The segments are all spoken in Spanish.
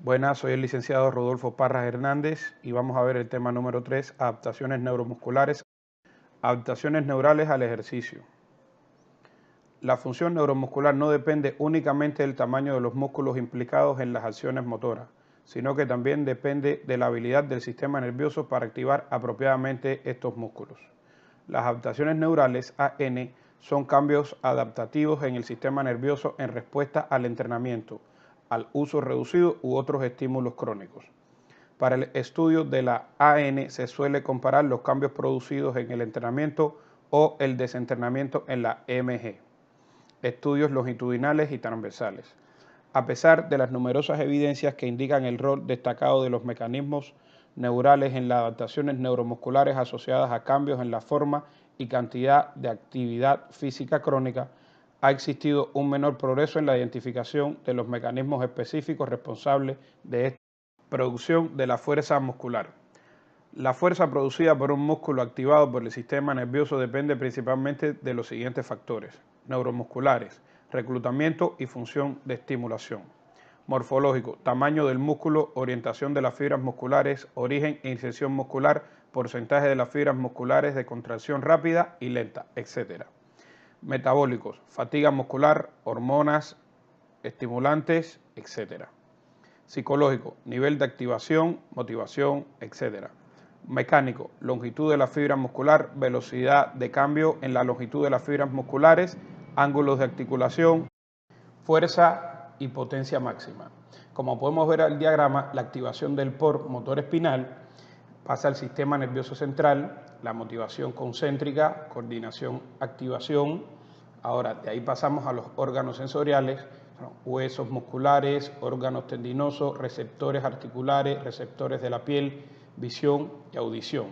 Buenas, soy el licenciado Rodolfo Parras Hernández y vamos a ver el tema número 3, adaptaciones neuromusculares, adaptaciones neurales al ejercicio. La función neuromuscular no depende únicamente del tamaño de los músculos implicados en las acciones motoras, sino que también depende de la habilidad del sistema nervioso para activar apropiadamente estos músculos. Las adaptaciones neurales AN son cambios adaptativos en el sistema nervioso en respuesta al entrenamiento, al uso reducido u otros estímulos crónicos. Para el estudio de la AN se suele comparar los cambios producidos en el entrenamiento o el desentrenamiento en la MG. Estudios longitudinales y transversales. A pesar de las numerosas evidencias que indican el rol destacado de los mecanismos neurales en las adaptaciones neuromusculares asociadas a cambios en la forma y cantidad de actividad física crónica, ha existido un menor progreso en la identificación de los mecanismos específicos responsables de esta producción de la fuerza muscular. La fuerza producida por un músculo activado por el sistema nervioso depende principalmente de los siguientes factores: neuromusculares, reclutamiento y función de estimulación. Morfológico, tamaño del músculo, orientación de las fibras musculares, origen e inserción muscular, porcentaje de las fibras musculares de contracción rápida y lenta, etc. Metabólicos, fatiga muscular, hormonas, estimulantes, etc. Psicológico, nivel de activación, motivación, etc. Mecánico, longitud de la fibra muscular, velocidad de cambio en la longitud de las fibras musculares, ángulos de articulación, fuerza y potencia máxima. Como podemos ver en el diagrama, la activación del por motor espinal pasa al sistema nervioso central, la motivación concéntrica, coordinación, activación. Ahora, de ahí pasamos a los órganos sensoriales, huesos musculares, órganos tendinosos, receptores articulares, receptores de la piel, visión y audición.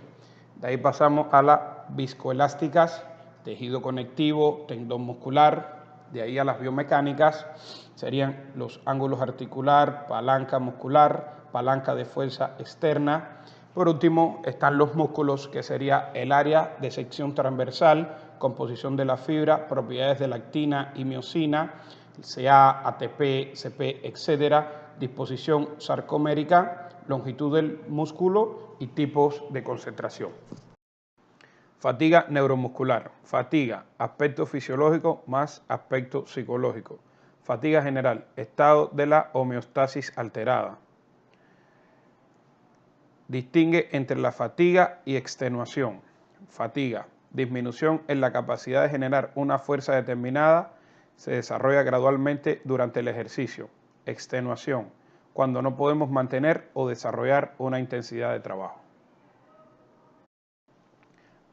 De ahí pasamos a las viscoelásticas, tejido conectivo, tendón muscular. De ahí a las biomecánicas serían los ángulos articular, palanca muscular, palanca de fuerza externa. Por último están los músculos, que sería el área de sección transversal, composición de la fibra, propiedades de la actina y miosina, CA, ATP, CP, etcétera, disposición sarcomérica, longitud del músculo y tipos de concentración. Fatiga neuromuscular. Fatiga, aspecto fisiológico más aspecto psicológico. Fatiga general, estado de la homeostasis alterada. Distingue entre la fatiga y extenuación. Fatiga, disminución en la capacidad de generar una fuerza determinada, se desarrolla gradualmente durante el ejercicio. Extenuación, cuando no podemos mantener o desarrollar una intensidad de trabajo.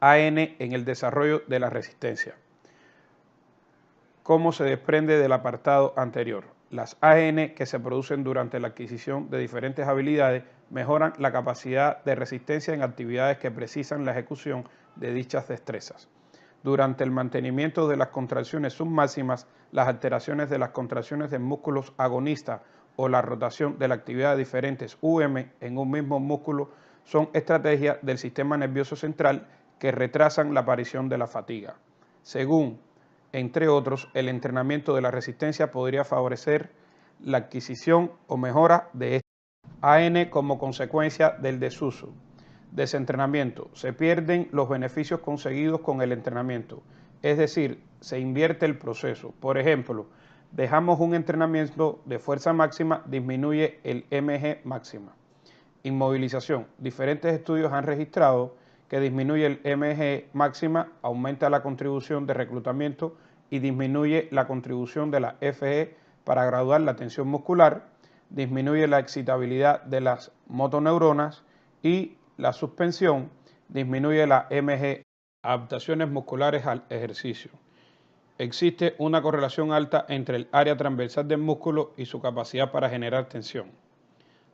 AN en el desarrollo de la resistencia. ¿Cómo se desprende del apartado anterior? Las AN que se producen durante la adquisición de diferentes habilidades mejoran la capacidad de resistencia en actividades que precisan la ejecución de dichas destrezas. Durante el mantenimiento de las contracciones submáximas, las alteraciones de las contracciones de músculos agonistas o la rotación de la actividad de diferentes UM en un mismo músculo son estrategias del sistema nervioso central que retrasan la aparición de la fatiga. Según, entre otros, el entrenamiento de la resistencia podría favorecer la adquisición o mejora de esta AN como consecuencia del desuso. Desentrenamiento. Se pierden los beneficios conseguidos con el entrenamiento, es decir, se invierte el proceso. Por ejemplo, dejamos un entrenamiento de fuerza máxima, disminuye el MG máxima. Inmovilización. Diferentes estudios han registrado que disminuye el MG máxima, aumenta la contribución de reclutamiento y disminuye la contribución de la FE para graduar la tensión muscular, disminuye la excitabilidad de las motoneuronas y la suspensión, disminuye la MG. Adaptaciones musculares al ejercicio. Existe una correlación alta entre el área transversal del músculo y su capacidad para generar tensión.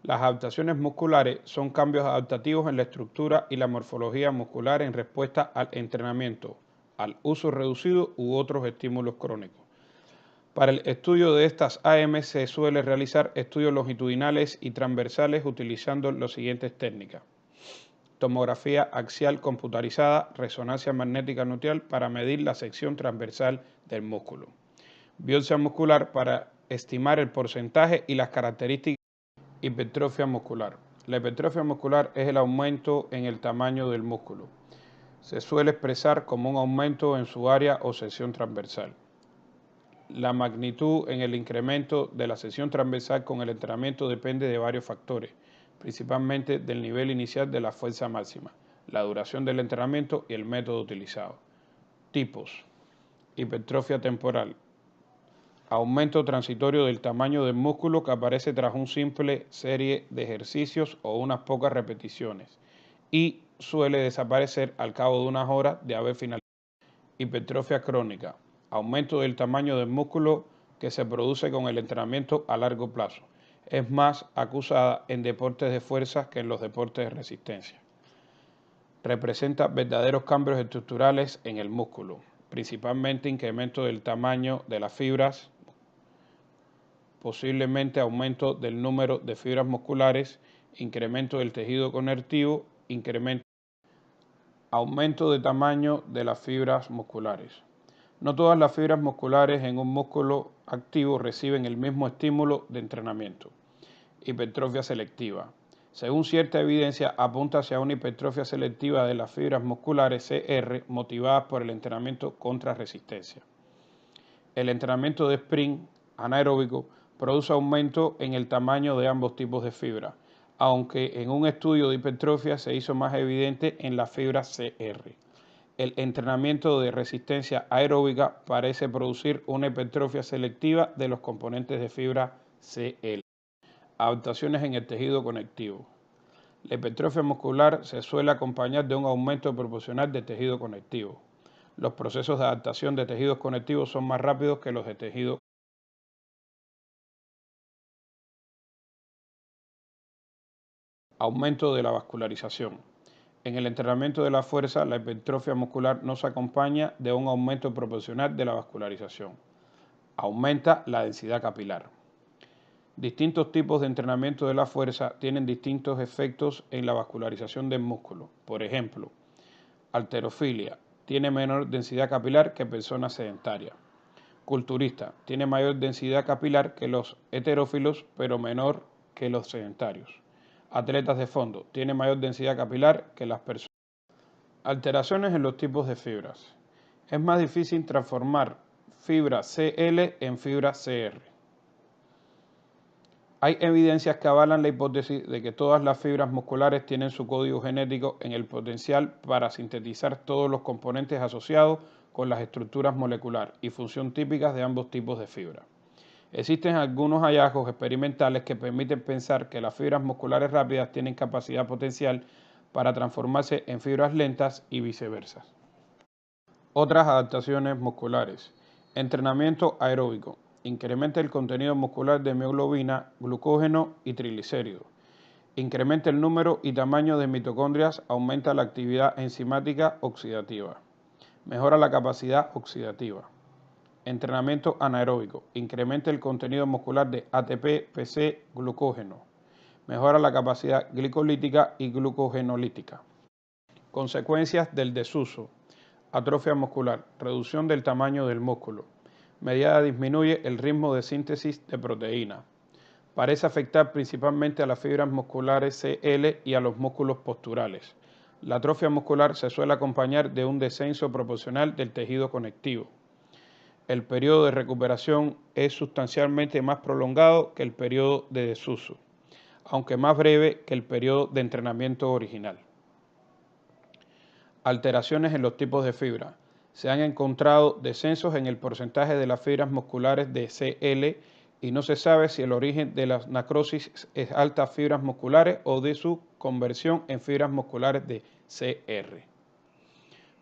Las adaptaciones musculares son cambios adaptativos en la estructura y la morfología muscular en respuesta al entrenamiento, al uso reducido u otros estímulos crónicos. Para el estudio de estas AM se suele realizar estudios longitudinales y transversales utilizando las siguientes técnicas: tomografía axial computarizada, resonancia magnética nuclear para medir la sección transversal del músculo, biopsia muscular para estimar el porcentaje y las características Hipertrofia muscular. La hipertrofia muscular es el aumento en el tamaño del músculo. Se suele expresar como un aumento en su área o sección transversal. La magnitud en el incremento de la sección transversal con el entrenamiento depende de varios factores, principalmente del nivel inicial de la fuerza máxima, la duración del entrenamiento y el método utilizado. Tipos: hipertrofia temporal, aumento transitorio del tamaño del músculo que aparece tras una simple serie de ejercicios o unas pocas repeticiones y suele desaparecer al cabo de unas horas de haber finalizado. Hipertrofia crónica, aumento del tamaño del músculo que se produce con el entrenamiento a largo plazo. Es más acusada en deportes de fuerza que en los deportes de resistencia. Representa verdaderos cambios estructurales en el músculo, principalmente incremento del tamaño de las fibras, posiblemente aumento del número de fibras musculares, incremento del tejido conectivo, aumento de tamaño de las fibras musculares. No todas las fibras musculares en un músculo activo reciben el mismo estímulo de entrenamiento. Hipertrofia selectiva. Según cierta evidencia, apunta hacia una hipertrofia selectiva de las fibras musculares CR motivadas por el entrenamiento contra resistencia. El entrenamiento de sprint anaeróbico produce aumento en el tamaño de ambos tipos de fibra, aunque en un estudio de hipertrofia se hizo más evidente en la fibra CR. El entrenamiento de resistencia aeróbica parece producir una hipertrofia selectiva de los componentes de fibra CL. Adaptaciones en el tejido conectivo. La hipertrofia muscular se suele acompañar de un aumento proporcional del tejido conectivo. Los procesos de adaptación de tejidos conectivos son más rápidos que los de tejido. Aumento de la vascularización. En el entrenamiento de la fuerza, la hipertrofia muscular no se acompaña de un aumento proporcional de la vascularización. Aumenta la densidad capilar. Distintos tipos de entrenamiento de la fuerza tienen distintos efectos en la vascularización del músculo. Por ejemplo, halterofilia tiene menor densidad capilar que personas sedentarias. Culturista tiene mayor densidad capilar que los heterófilos, pero menor que los sedentarios. Atletas de fondo tiene mayor densidad capilar que las personas. Alteraciones en los tipos de fibras. Es más difícil transformar fibra CL en fibra CR. Hay evidencias que avalan la hipótesis de que todas las fibras musculares tienen su código genético en el potencial para sintetizar todos los componentes asociados con las estructuras molecular y función típicas de ambos tipos de fibra. Existen algunos hallazgos experimentales que permiten pensar que las fibras musculares rápidas tienen capacidad potencial para transformarse en fibras lentas y viceversa. Otras adaptaciones musculares. Entrenamiento aeróbico. Incrementa el contenido muscular de hemoglobina, glucógeno y triglicéridos. Incrementa el número y tamaño de mitocondrias, aumenta la actividad enzimática oxidativa. Mejora la capacidad oxidativa. Entrenamiento anaeróbico. Incrementa el contenido muscular de ATP, PC, glucógeno. Mejora la capacidad glicolítica y glucogenolítica. Consecuencias del desuso. Atrofia muscular. Reducción del tamaño del músculo. Mediada disminuye el ritmo de síntesis de proteína. Parece afectar principalmente a las fibras musculares CL y a los músculos posturales. La atrofia muscular se suele acompañar de un descenso proporcional del tejido conectivo. El periodo de recuperación es sustancialmente más prolongado que el periodo de desuso, aunque más breve que el periodo de entrenamiento original. Alteraciones en los tipos de fibra. Se han encontrado descensos en el porcentaje de las fibras musculares de CL y no se sabe si el origen de la necrosis es altas fibras musculares o de su conversión en fibras musculares de CR.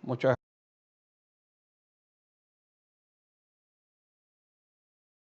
Muchas